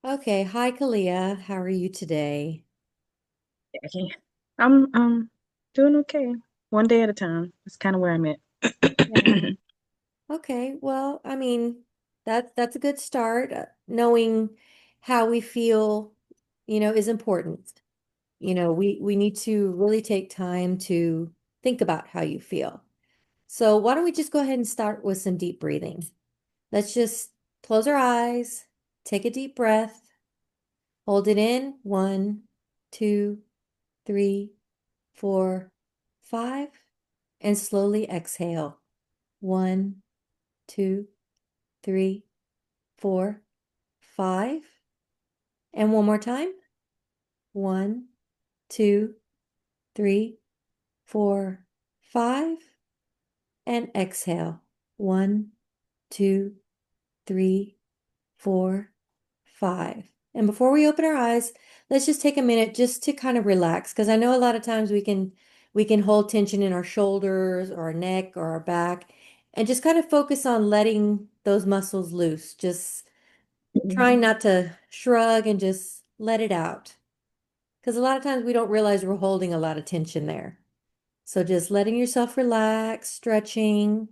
Okay, hi Kalia. How are you today? Okay. I'm doing okay. One day at a time. That's kind of where I'm at. Yeah. Okay, well, that's a good start. Knowing how we feel, is important. We need to really take time to think about how you feel. So why don't we just go ahead and start with some deep breathing? Let's just close our eyes, take a deep breath, hold it in, 1, 2, 3, 4, 5, and slowly exhale. 1, 2, 3, 4, 5. And one more time. 1, 2, 3, 4, 5. And exhale. 1, 2, 3, 4, 5. And before we open our eyes, let's just take a minute just to kind of relax because I know a lot of times we can hold tension in our shoulders or our neck or our back and just kind of focus on letting those muscles loose. Just trying not to shrug and just let it out. Because a lot of times we don't realize we're holding a lot of tension there. So just letting yourself relax, stretching,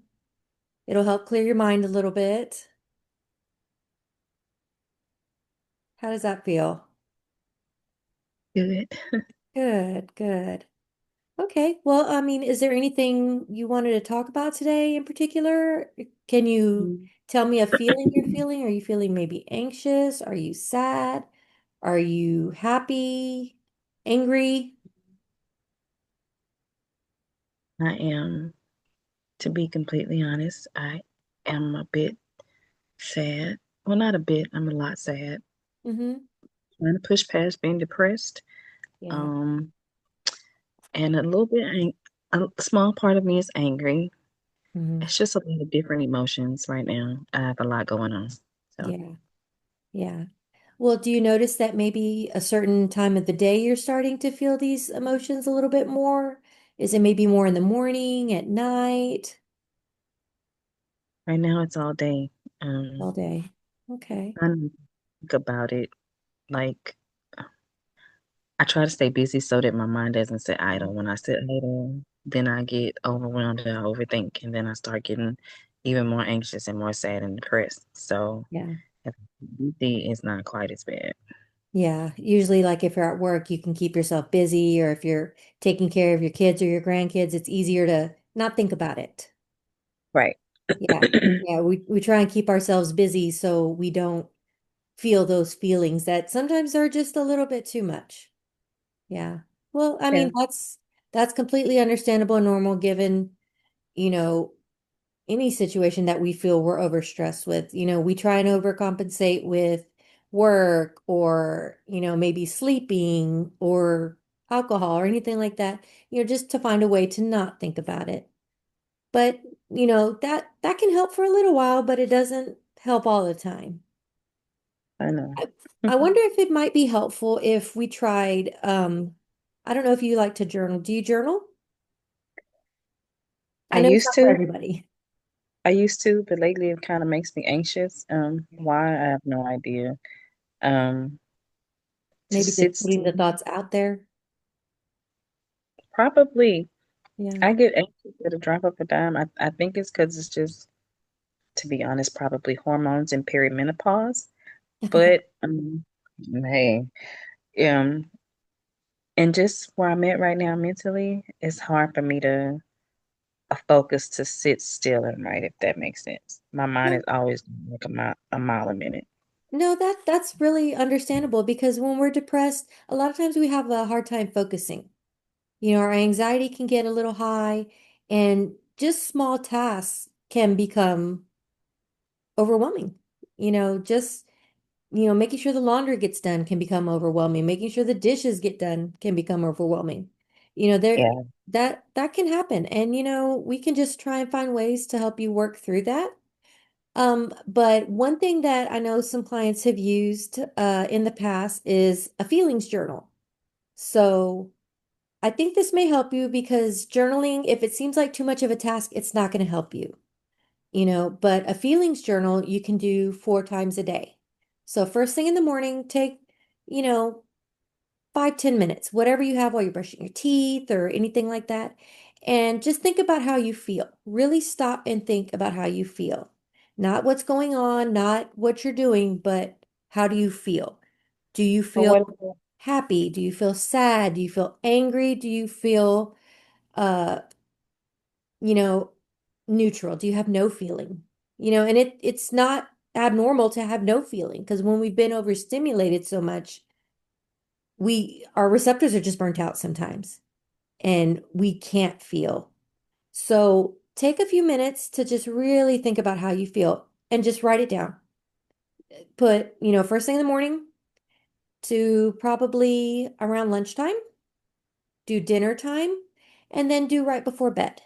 it'll help clear your mind a little bit. How does that feel? Good. Good, good. Okay. Well, is there anything you wanted to talk about today in particular? Can you tell me a feeling you're feeling? Are you feeling maybe anxious? Are you sad? Are you happy? Angry? I am, to be completely honest, I am a bit sad. Well, not a bit, I'm a lot sad. Mm-hmm. Trying to push past being depressed. Yeah. Um, and a little bit, a small part of me is angry. Mm-hmm. It's just a lot of different emotions right now. I have a lot going on. So Yeah. Yeah. Well, do you notice that maybe a certain time of the day you're starting to feel these emotions a little bit more? Is it maybe more in the morning, at night, right now it's all day. all day? Okay. I don't think about it like I try to stay busy so that my mind doesn't sit idle. When I sit idle, then I get overwhelmed and I overthink, and then I start getting even more anxious and more sad and depressed. So Yeah. if I'm busy, it's not quite as bad. Yeah. Usually, like if you're at work, you can keep yourself busy, or if you're taking care of your kids or your grandkids, it's easier to not think about it. Right. Yeah. Yeah. We try and keep ourselves busy so we don't feel those feelings that sometimes are just a little bit too much. Yeah. Well, Yeah, that's completely understandable and normal given, you know, any situation that we feel we're overstressed with. We try and overcompensate with work or, maybe sleeping or alcohol or anything like that, just to find a way to not think about it. But, that can help for a little while, but it doesn't help all the time. I know. I, I wonder if it might be helpful if we tried, I don't know if you like to journal. Do you journal? I I know it's used not for to, everybody. but lately it kind of makes me anxious. Why? I have no idea. Um, Maybe just just sit putting the still. thoughts out there. Probably, Yeah. I get anxious at a drop of a dime. I think it's because it's just, to be honest, probably hormones and perimenopause. But hey, um, and just where I'm at right now mentally, it's hard for me to focus to sit still and write, if that makes sense. My mind No, is always like a mile a minute. no, that's really understandable because when we're depressed, a lot of times we have a hard time focusing. Our anxiety can get a little high, and just small tasks can become overwhelming. Just making sure the laundry gets done can become overwhelming. Making sure the dishes get done can become overwhelming. There Yeah, that can happen. And we can just try and find ways to help you work through that. But one thing that I know some clients have used in the past is a feelings journal. So I think this may help you because journaling, if it seems like too much of a task, it's not going to help you. But a feelings journal you can do 4 times a day. So first thing in the morning, take, you know, 5, 10 minutes, whatever you have while you're brushing your teeth or anything like that. And just think about how you feel. Really stop and think about how you feel. Not what's going on, not what you're doing, but how do you feel? Do you But what feel happy? Do you feel sad? Do you feel angry? Do you feel, uh, you know, neutral? Do you have no feeling? And it's not abnormal to have no feeling because when we've been overstimulated so much, our receptors are just burnt out sometimes and we can't feel. So take a few minutes to just really think about how you feel and just write it down. Put, first thing in the morning to probably around lunchtime, do dinner time, and then do right before bed.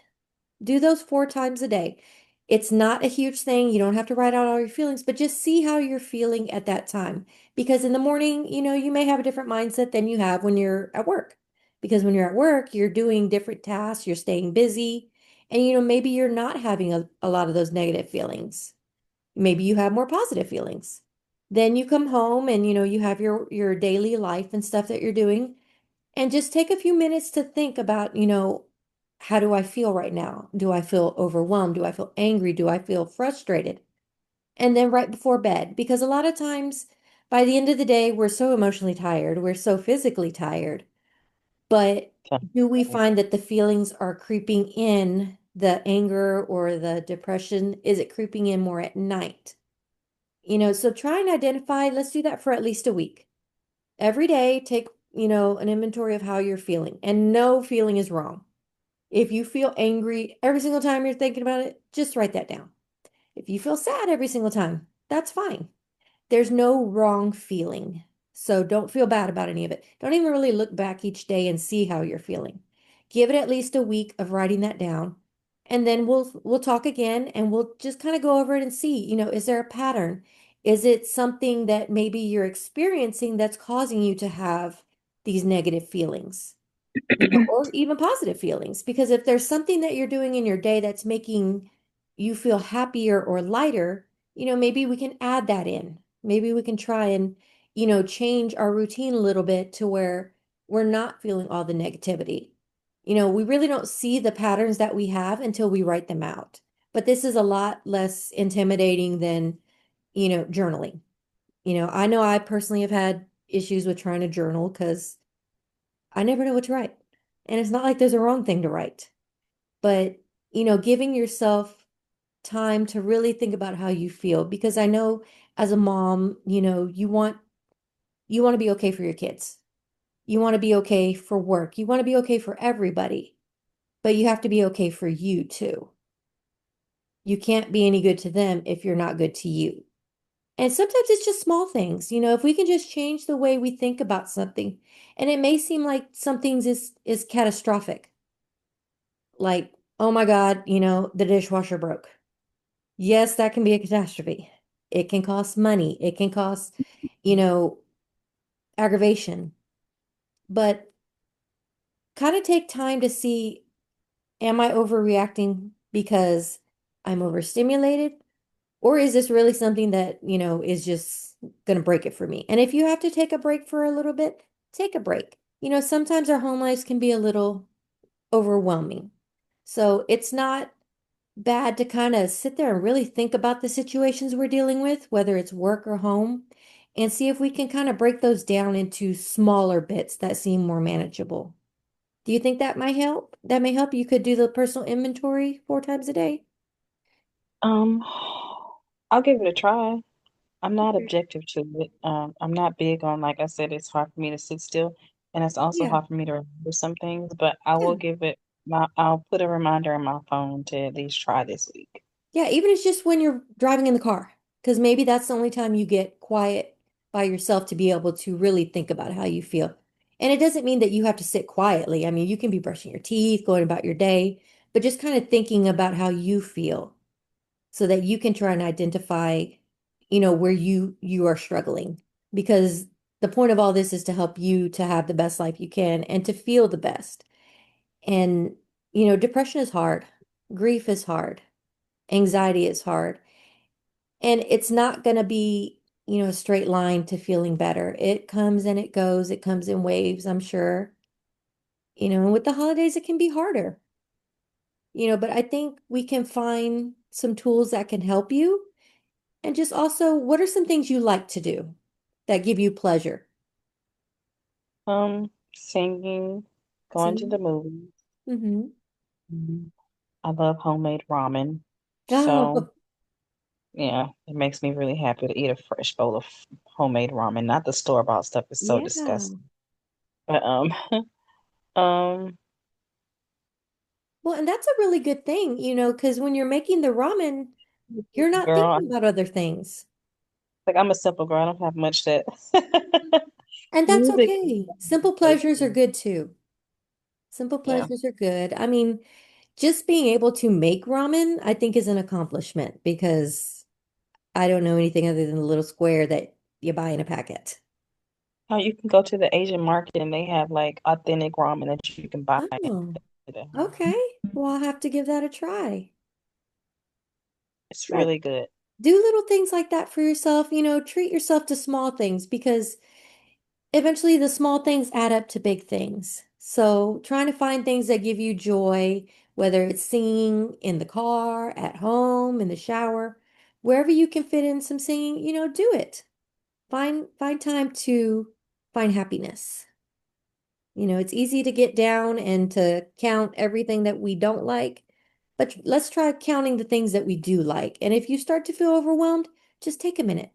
Do those 4 times a day. It's not a huge thing. You don't have to write out all your feelings, but just see how you're feeling at that time. Because in the morning, you may have a different mindset than you have when you're at work. Because when you're at work, you're doing different tasks, you're staying busy, and maybe you're not having a lot of those negative feelings. Maybe you have more positive feelings. Then you come home and you have your daily life and stuff that you're doing. And just take a few minutes to think about, how do I feel right now? Do I feel overwhelmed? Do I feel angry? Do I feel frustrated? And then right before bed, because a lot of times by the end of the day, we're so emotionally tired, we're so physically tired. But do we find that the feelings are creeping in, the anger or the depression? Is it creeping in more at night? So try and identify, let's do that for at least a week. Every day, take, an inventory of how you're feeling, and no feeling is wrong. If you feel angry every single time you're thinking about it, just write that down. If you feel sad every single time, that's fine. There's no wrong feeling. So don't feel bad about any of it. Don't even really look back each day and see how you're feeling. Give it at least a week of writing that down. And then we'll talk again and we'll just kind of go over it and see, is there a pattern? Is it something that maybe you're experiencing that's causing you to have these negative feelings? Or even positive feelings. Because if there's something that you're doing in your day that's making you feel happier or lighter, maybe we can add that in. Maybe we can try and, change our routine a little bit to where we're not feeling all the negativity. We really don't see the patterns that we have until we write them out. But this is a lot less intimidating than, journaling. I know I personally have had issues with trying to journal because I never know what to write. And it's not like there's a wrong thing to write, but, giving yourself time to really think about how you feel, because I know as a mom, you want to be okay for your kids. You want to be okay for work. You want to be okay for everybody, but you have to be okay for you too. You can't be any good to them if you're not good to you. And sometimes it's just small things, if we can just change the way we think about something, and it may seem like some things is catastrophic. Like, oh my God, the dishwasher broke. Yes, that can be a catastrophe. It can cost money. It can cost, you know, aggravation. But kind of take time to see, am I overreacting because I'm overstimulated? Or is this really something that, is just going to break it for me? And if you have to take a break for a little bit, take a break. Sometimes our home lives can be a little overwhelming. So it's not bad to kind of sit there and really think about the situations we're dealing with, whether it's work or home, and see if we can kind of break those down into smaller bits that seem more manageable. Do you think that might help? That may help. You could do the personal inventory 4 times a day. Um, I'll give it a try. I'm not Okay. objective to it. I'm not big on, like I said, it's hard for me to sit still, and it's also Yeah. hard for me to remember some things, but I will Yeah. give it I'll put a reminder in my phone to at least try this week. Yeah. Even if it's just when you're driving in the car, because maybe that's the only time you get quiet by yourself to be able to really think about how you feel. And it doesn't mean that you have to sit quietly. I mean, you can be brushing your teeth, going about your day, but just kind of thinking about how you feel so that you can try and identify, where you are struggling. Because the point of all this is to help you to have the best life you can and to feel the best. And, depression is hard, grief is hard, anxiety is hard. And it's not going to be a straight line to feeling better. It comes and it goes. It comes in waves, I'm sure. And with the holidays, it can be harder, but I think we can find some tools that can help you. And just also, what are some things you like to do that give you pleasure? Singing, going to the Singing? movies. Mm-hmm. Mhm. I love homemade ramen. So, Oh, yeah, it makes me really happy to eat a fresh bowl of homemade ramen. Not the store-bought stuff is so yeah. disgusting. But um, Well, and that's a really good thing, because when you're making the ramen, you're not girl, thinking about other things. like I'm a simple girl. I don't have much that And that's music. okay. Simple pleasures are good too. Simple Yeah. pleasures are good. I mean, just being able to make ramen, I think is an accomplishment because I don't know anything other than the little square that you buy in a packet. How you can go to the Asian market and they have like authentic ramen that you can buy Oh, at home. okay. Well, I'll have to give that a try. It's Yeah, really good. do little things like that for yourself, treat yourself to small things because eventually the small things add up to big things. So, trying to find things that give you joy, whether it's singing in the car, at home, in the shower, wherever you can fit in some singing, do it. Find time to find happiness. It's easy to get down and to count everything that we don't like, but let's try counting the things that we do like. And if you start to feel overwhelmed, just take a minute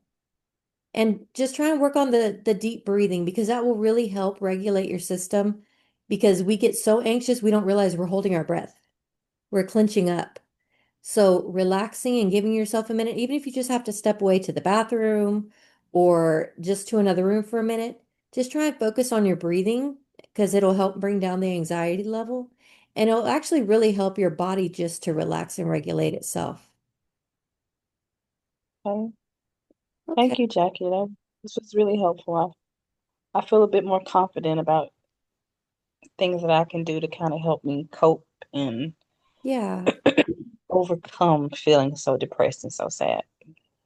and just try and work on the deep breathing because that will really help regulate your system because we get so anxious we don't realize we're holding our breath. We're clenching up. So relaxing and giving yourself a minute, even if you just have to step away to the bathroom or just to another room for a minute, just try and focus on your breathing because it'll help bring down the anxiety level. And it'll actually really help your body just to relax and regulate itself. Okay. Okay. Thank you, Jackie. This was really helpful. I feel a bit more confident about things that I can do to kind of help me cope and Yeah. overcome feeling so depressed and so sad.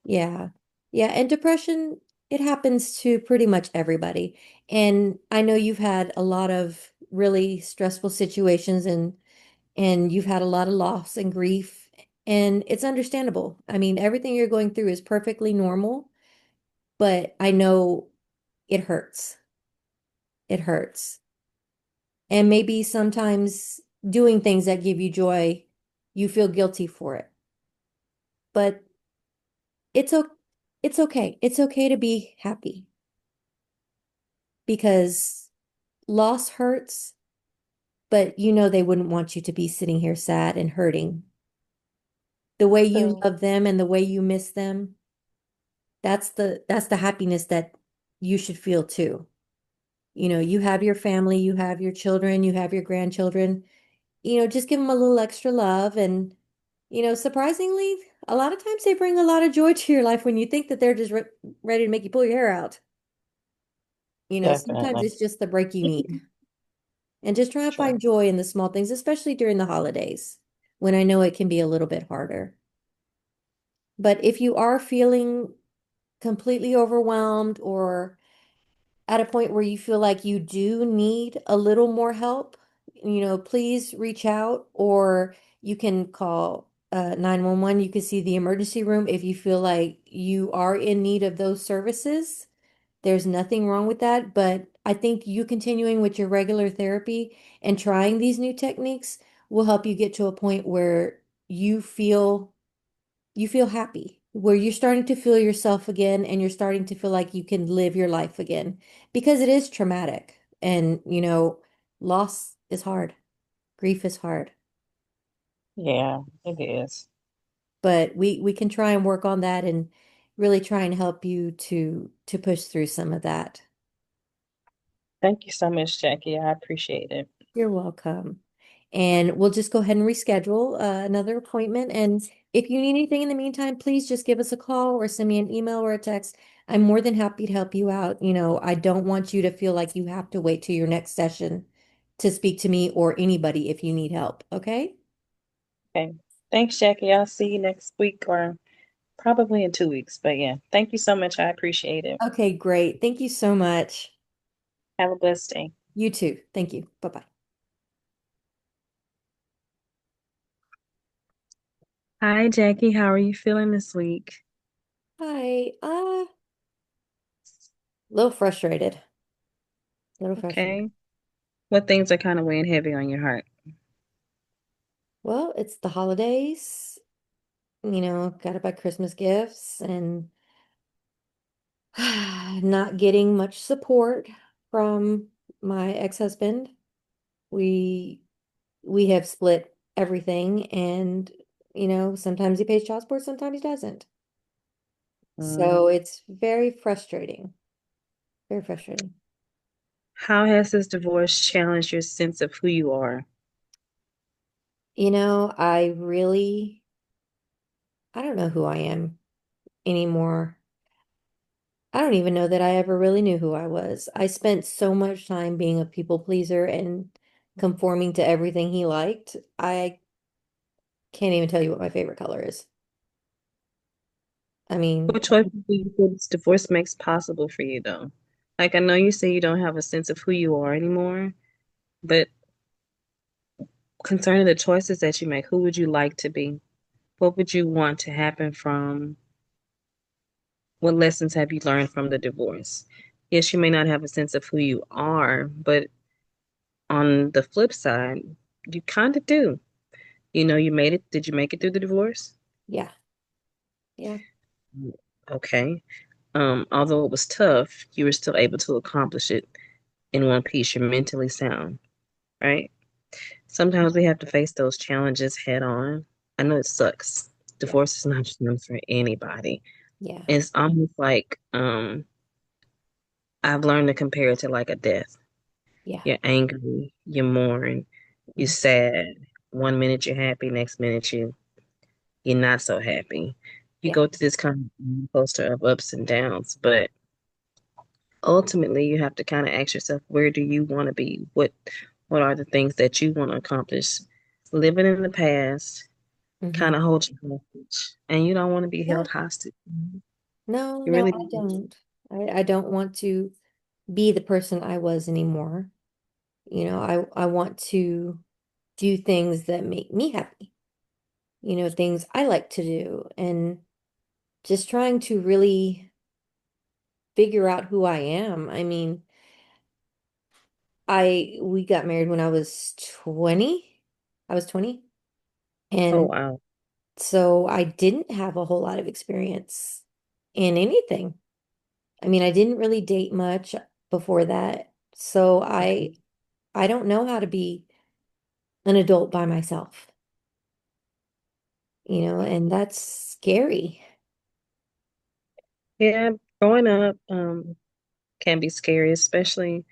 Yeah. Yeah. And depression, it happens to pretty much everybody. And I know you've had a lot of really stressful situations and you've had a lot of loss and grief, and it's understandable. I mean, everything you're going through is perfectly normal, but I know it hurts. It hurts. And maybe sometimes doing things that give you joy, you feel guilty for it. But it's o it's okay. It's okay to be happy because loss hurts, but they wouldn't want you to be sitting here sad and hurting. The way you True. love them and the way you miss them, that's the happiness that you should feel too. You have your family, you have your children, you have your grandchildren. Just give them a little extra love and surprisingly, a lot of times they bring a lot of joy to your life when you think that they're just ready to make you pull your hair out. Sometimes Definitely. it's just the break you need. And just try to True. find joy in the small things, especially during the holidays when I know it can be a little bit harder. But if you are feeling completely overwhelmed or at a point where you feel like you do need a little more help, please reach out or you can call 911. You can see the emergency room if you feel like you are in need of those services. There's nothing wrong with that, but I think you continuing with your regular therapy and trying these new techniques will help you get to a point where you feel you feel happy, where you're starting to feel yourself again and you're starting to feel like you can live your life again because it is traumatic and loss is hard, grief is hard, Yeah, it is. but we can try and work on that and really try and help you to push through some of that. Thank you so much, Jackie. I appreciate it. You're welcome. And we'll just go ahead and reschedule another appointment. And if you need anything in the meantime, please just give us a call or send me an email or a text. I'm more than happy to help you out. I don't want you to feel like you have to wait till your next session to speak to me or anybody if you need help. Okay? Okay. Thanks, Jackie. I'll see you next week or probably in 2 weeks. But yeah, thank you so much. I appreciate it. Okay, great. Thank you so much. Have a blessed day. You too. Thank you. Bye-bye. Hi, Jackie. How are you feeling this week? Hi. A little frustrated. A little frustrated. Okay. What things are kind of weighing heavy on your heart? Well, it's the holidays. Gotta buy Christmas gifts and not getting much support from my ex-husband. We we have split everything and sometimes he pays child support, sometimes he doesn't. Mm. So it's very frustrating. Very frustrating. How has this divorce challenged your sense of who you are? I don't know who I am anymore. I don't even know that I ever really knew who I was. I spent so much time being a people pleaser and conforming to everything he liked. I can't even tell you what my favorite color is. I mean, What choices do you feel this divorce makes possible for you, though? Like, I know you say you don't have a sense of who you are anymore, but concerning the choices that you make, who would you like to be? What would you want to happen from? What lessons have you learned from the divorce? Yes, you may not have a sense of who you are, but on the flip side, you kind of do. You know, you made it. Did you make it through the divorce? yeah, yeah, Okay. Although it was tough, you were still able to accomplish it in one piece. You're mentally sound, right? Sometimes we have to face those challenges head on. I know it sucks. yeah, Divorce is not just meant for anybody. yeah, It's almost like I've learned to compare it to like a death. yeah. You're angry, you mourn, you're Mhm. sad. One minute you're happy, next minute you're not so happy. You Yeah. go through this kind of coaster of ups and downs, but ultimately you have to kind of ask yourself, where do you want to be? What are the things that you want to accomplish? Living in the past Hmm. kind of holds you hostage, and you don't want to be Yeah. held hostage. No, You no, really I don't. don't. I don't want to be the person I was anymore. I want to do things that make me happy, things I like to do, and just trying to really figure out who I am. I mean, we got married when I was 20. I was 20. Oh And wow. so I didn't have a whole lot of experience in anything. I mean, I didn't really date much before that. So I don't know how to be an adult by myself, and that's scary. Yeah, growing up can be scary, especially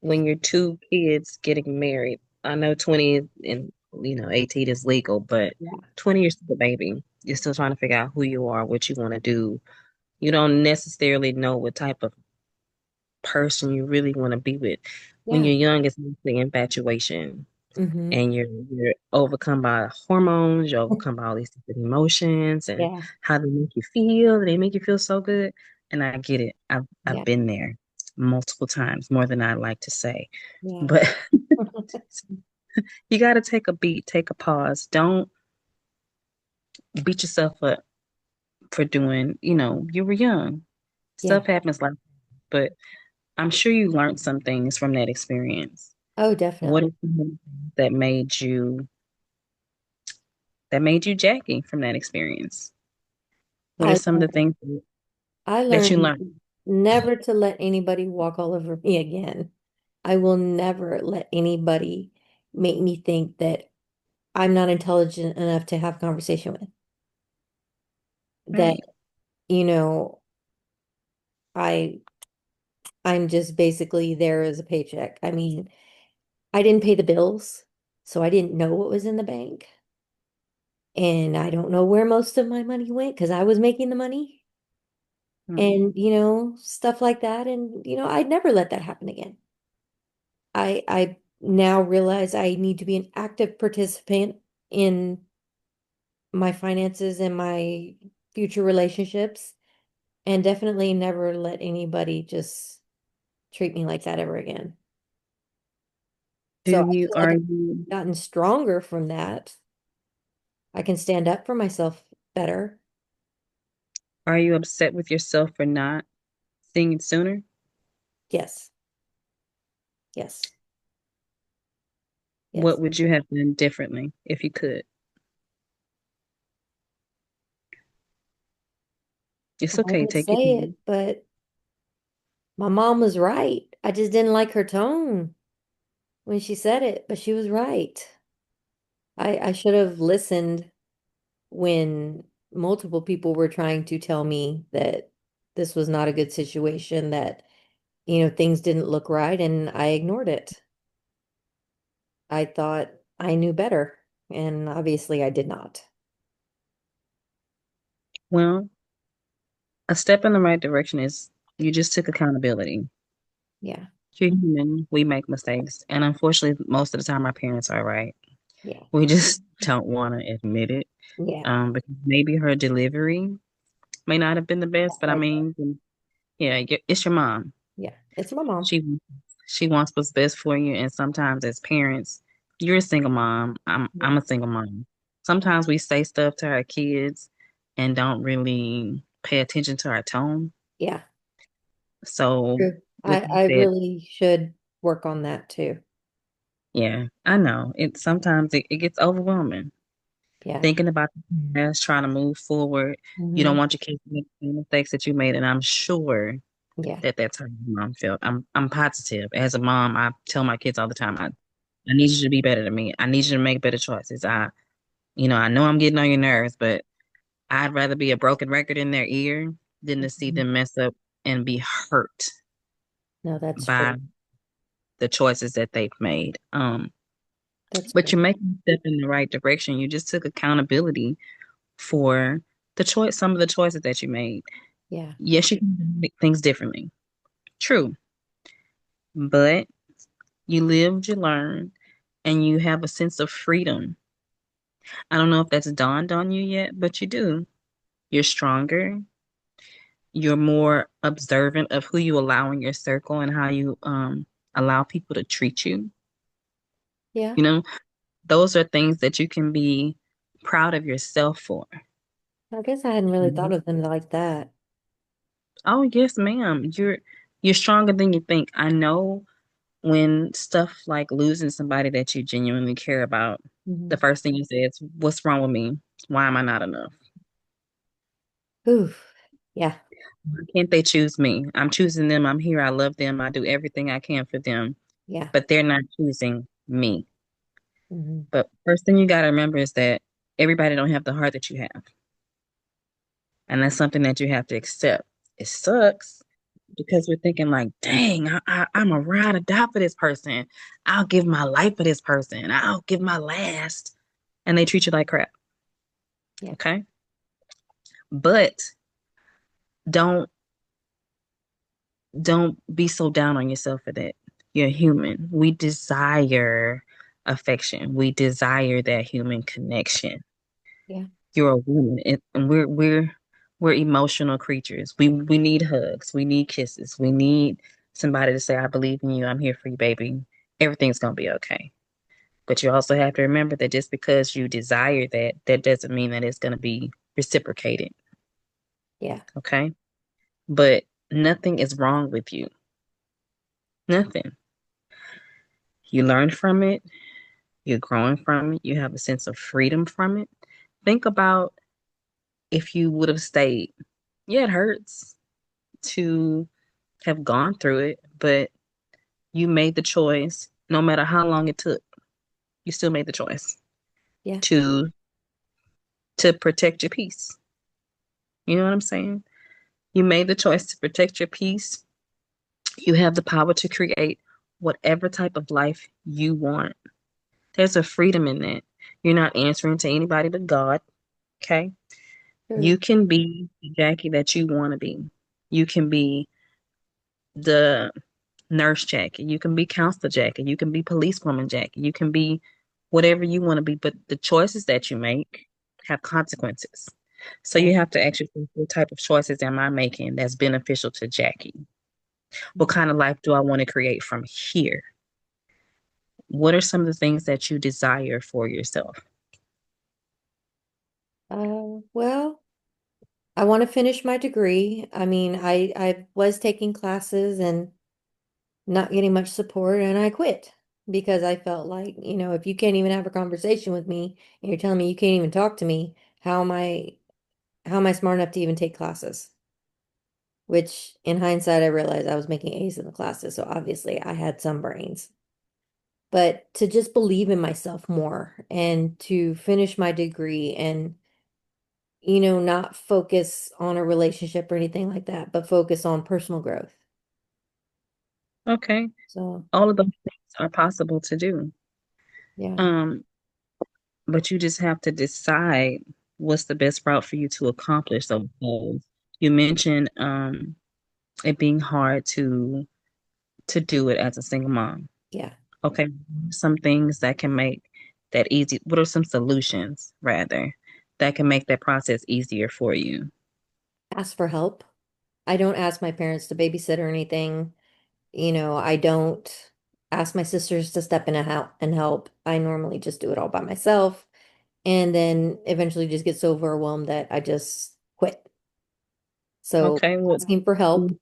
when you're two kids getting married. I know 20 and 18 is legal, but Yeah. 20 you're still a baby. You're still trying to figure out who you are, what you want to do. You don't necessarily know what type of person you really want to be with. When Yeah. you're young, it's mostly infatuation, Hmm. and you're overcome by hormones, you're overcome by all these different emotions and Yeah. how they make you feel. They make you feel so good. And I get it. I've Yeah. been there multiple times, more than I like to say. Yeah. But you got to take a beat, take a pause. Don't beat yourself up for doing, you were young. Yeah. Stuff happens like, but I'm sure you learned some things from that experience. Oh, What definitely. are some of the things that made you Jackie from that experience? What are I some of the things I that you learned learned? never to let anybody walk all over me again. I will never let anybody make me think that I'm not intelligent enough to have a conversation with. That, Right. you know, I I'm just basically there as a paycheck. I mean, I didn't pay the bills, so I didn't know what was in the bank. And I don't know where most of my money went because I was making the money Mm. and, stuff like that. And, I'd never let that happen again. I now realize I need to be an active participant in my finances and my future relationships, and definitely never let anybody just treat me like that ever again. Do So I you feel like are I've you gotten stronger from that. I can stand up for myself better. are you upset with yourself for not seeing it sooner? Yes, yes, What yes. would you have done differently if you could? I It's okay, wouldn't take your say time. it, but my mom was right. I just didn't like her tone when she said it, but she was right. I should have listened when multiple people were trying to tell me that this was not a good situation, that, things didn't look right, and I ignored it. I thought I knew better, and obviously I did not. Well, a step in the right direction is you just took accountability. Yeah, You're human, we make mistakes. And unfortunately, most of the time our parents are right. yeah, We just don't want to admit it. yeah. Because maybe her delivery may not have been the best, but I Right. mean, yeah, it's your mom. Yeah, it's my mom. She she wants what's best for you, and sometimes as parents, you're a single mom. I'm Yeah, a single mom. Sometimes we say stuff to our kids and don't really pay attention to our tone. yeah, So true. with I that, really should work on that too. yeah, I know. It gets overwhelming. Yeah. Thinking about the past, trying to move forward. You don't Hmm. want your kids to make the same mistakes that you made, and I'm sure Yeah. that that's how your mom felt. I'm positive. As a mom, I tell my kids all the time, I need you to be better than me. I need you to make better choices. I know I'm getting on your nerves, but I'd rather be a broken record in their ear than to see Mhm. them mess up and be hurt No, that's by true. the choices that they've made. That's But true. you're making a step in the right direction. You just took accountability for some of the choices that you made. Yeah. Yes, you can make things differently. True. But you lived, you learned, and you have a sense of freedom. I don't know if that's dawned on you yet, but you do. You're stronger. You're more observant of who you allow in your circle and how you allow people to treat you. Yeah. You know, those are things that you can be proud of yourself for. I guess I hadn't really thought Mhm. of them like that. Oh, yes, ma'am. You're stronger than you think. I know when stuff like losing somebody that you genuinely care about, the Hmm. first thing you say is, "What's wrong with me? Why am I not enough? Ooh. Yeah. Why can't they choose me? I'm choosing them. I'm here. I love them. I do everything I can for them, Yeah. but they're not choosing me." Hmm. But first thing you got to remember is that everybody don't have the heart that you have, and that's something that you have to accept. It sucks because we're thinking like, "Dang, I'm a ride or die for this person. I'll give my life for this person. I'll give my last," and they treat you like crap. Yeah. Okay, but don't don't be so down on yourself for that. You're human. We desire affection. We desire that human connection. Yeah. You're a woman, and we're emotional creatures. We need hugs. We need kisses. We need somebody to say, "I believe in you. I'm here for you, baby. Everything's gonna be okay." But you also have to remember that just because you desire that, that doesn't mean that it's gonna be reciprocated. Yeah. Okay, but nothing is wrong with you. Nothing. You learn from it. You're growing from it. You have a sense of freedom from it. Think about if you would have stayed. Yeah, it hurts to have gone through it, but you made the choice, no matter how long it took, you still made the choice Yeah. to to protect your peace. You know what I'm saying? You made the choice to protect your peace. You have the power to create whatever type of life you want. There's a freedom in that. You're not answering to anybody but God. Okay. True. You can be the Jackie that you want to be. You can be the nurse Jackie. You can be counselor Jackie. You can be policewoman Jackie. You can be whatever you want to be. But the choices that you make have consequences. So Yeah. you have to ask yourself, what type of choices am I making that's beneficial to Jackie? What Mhm. kind of life do I want to create from here? What are some of the things that you desire for yourself? Well, I want to finish my degree. I mean, I was taking classes and not getting much support, and I quit because I felt like, if you can't even have a conversation with me and you're telling me you can't even talk to me, how am I smart enough to even take classes? Which in hindsight, I realized I was making A's in the classes, so obviously I had some brains. But to just believe in myself more and to finish my degree and not focus on a relationship or anything like that, but focus on personal growth. Okay. So, All of those things are possible to do. yeah, Um, but you just have to decide what's the best route for you to accomplish those goals. You mentioned it being hard to do it as a single mom. yeah. Okay, some things that can make that easy. What are some solutions, rather, that can make that process easier for you? Ask for help. I don't ask my parents to babysit or anything. I don't ask my sisters to step in and help. I normally just do it all by myself and then eventually just get so overwhelmed that I just quit. So Okay, well, asking for help, do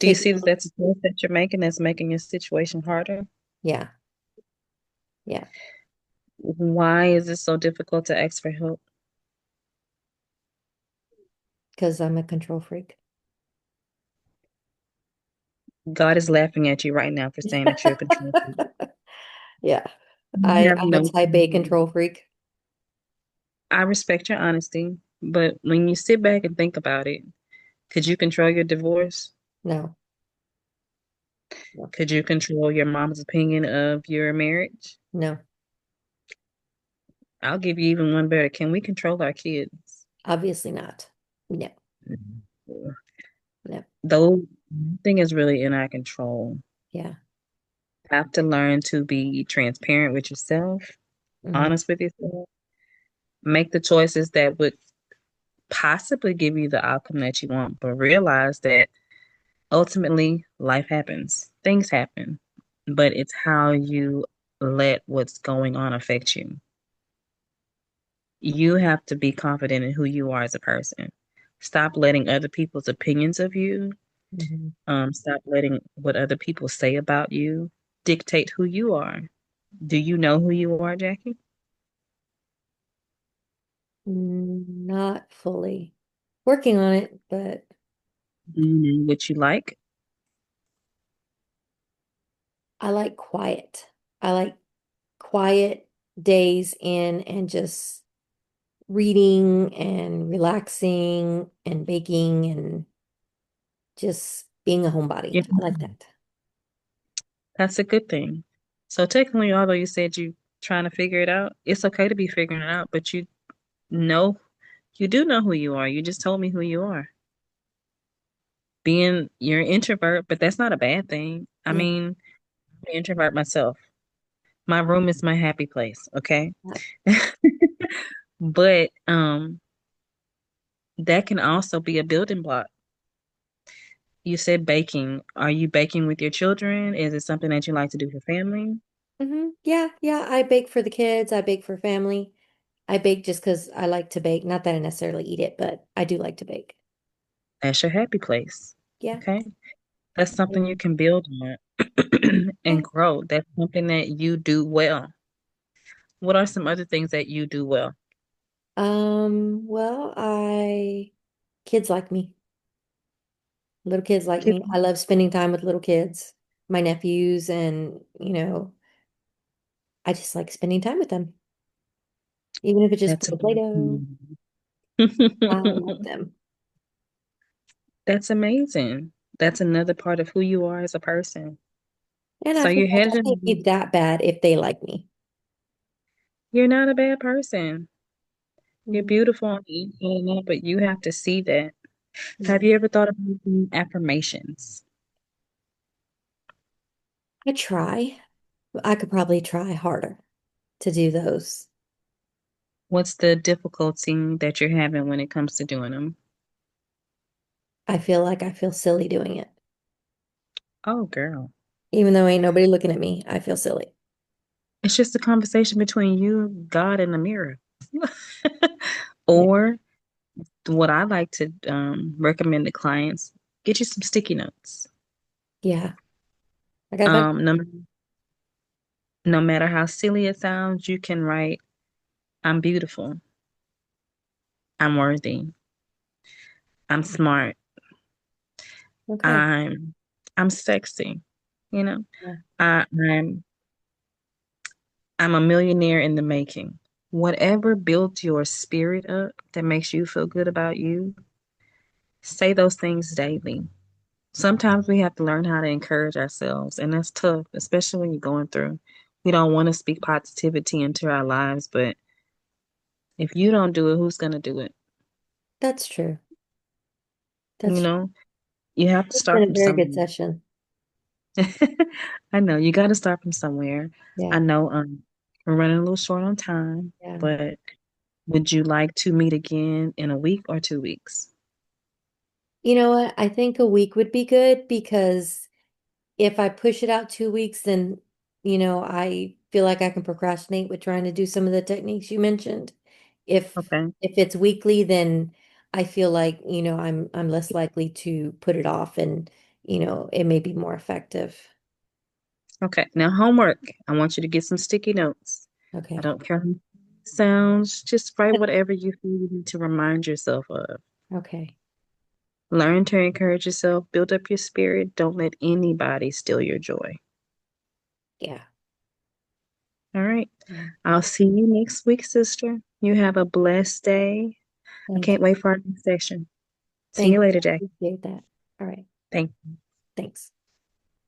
you taking, see that that's a choice that you're making that's making your situation harder? yeah, yeah, Why is it so difficult to ask for help? because I'm a control freak. God is laughing at you right now for saying that you're a control freak. Yeah, You have I'm a no. type A control freak. I respect your honesty, but when you sit back and think about it, could you control your divorce? No, no, Could you control your mom's opinion of your marriage? no, I'll give you even one better. Can we control our kids? obviously not. No, Mhm. no, Though nothing is really in our control. yeah. Have to learn to be transparent with yourself, Hmm. honest with yourself, make the choices that would possibly give you the outcome that you want, but realize that ultimately life happens, things happen, but it's how you let what's going on affect you. You have to be confident in who you are as a person. Stop letting other people's opinions of you, Hmm. stop letting what other people say about you dictate who you are. Do you know who you are, Jackie? Not fully working on it, but Do you know what you like? I like quiet. I like quiet days in and just reading and relaxing and baking and just being a homebody. Yeah, I like that. that's a good thing. So technically, although you said you trying to figure it out, it's okay to be figuring it out, but know you do know who you are. You just told me who you are. You're an introvert, but that's not a bad thing. I Yeah. mean, I'm an introvert myself. My room is my happy place, okay? Yeah. But that can also be a building block. You said baking. Are you baking with your children? Is it something that you like to do for family? Yeah, yeah. I bake for the kids. I bake for family. I bake just because I like to bake. Not that I necessarily eat it, but I do like to bake. That's your happy place. Yeah. Okay? That's something you can build on Yeah. and grow. That's something that you do well. What are some other things that you do well? Well, kids like me. Little kids like me. I love spending time with little kids, my nephews, and I just like spending time with them, even if it's just That's a Play-Doh. I love them. That's amazing. That's another part of who you are as a person. And I So feel you're like headed I can't be in, that bad if they like me. you're not a bad person. You're Mm, beautiful on the inside and out, but you have to see that. yeah. Have you ever thought about doing affirmations? I try. I could probably try harder to do those. What's the difficulty that you're having when it comes to doing them? I feel like I feel silly doing it. Oh, girl. Even though ain't nobody looking at me, I feel silly. It's just a conversation between you, God, and the mirror. Yeah. Or what I like to recommend to clients, get you some sticky notes. Yeah. I got that. No, no matter how silly it sounds, you can write, I'm beautiful. I'm worthy. I'm smart. Okay. I'm I'm sexy. You know, Yeah. I, I'm I'm a millionaire in the making. Whatever builds your spirit up that makes you feel good about you, say those things daily. Sometimes we have to learn how to encourage ourselves, and that's tough, especially when you're going through. We don't want to speak positivity into our lives, but if you don't do it, who's going to do it? That's true. You That's know, you have to It's start been a from very good somewhere. session. I know you got to start from somewhere. I Yeah. know we're running a little short on time, Yeah. but would you like to meet again in a week or 2 weeks? You know what? I think a week would be good because if I push it out 2 weeks, then, I feel like I can procrastinate with trying to do some of the techniques you mentioned. Okay. If it's weekly, then I feel like, I'm less likely to put it off and, it may be more effective. Okay. Now, homework. I want you to get some sticky notes. I Okay. don't care how it sounds, just write whatever you feel you need to remind yourself of. Okay. Learn to encourage yourself, build up your spirit. Don't let anybody steal your joy. Yeah. All right. Yeah. I'll see you next week, sister. You have a blessed day. I Thank can't you. wait for our next session. See Thank you you. later, I Jay. appreciate that. All right. Thank you. Thanks.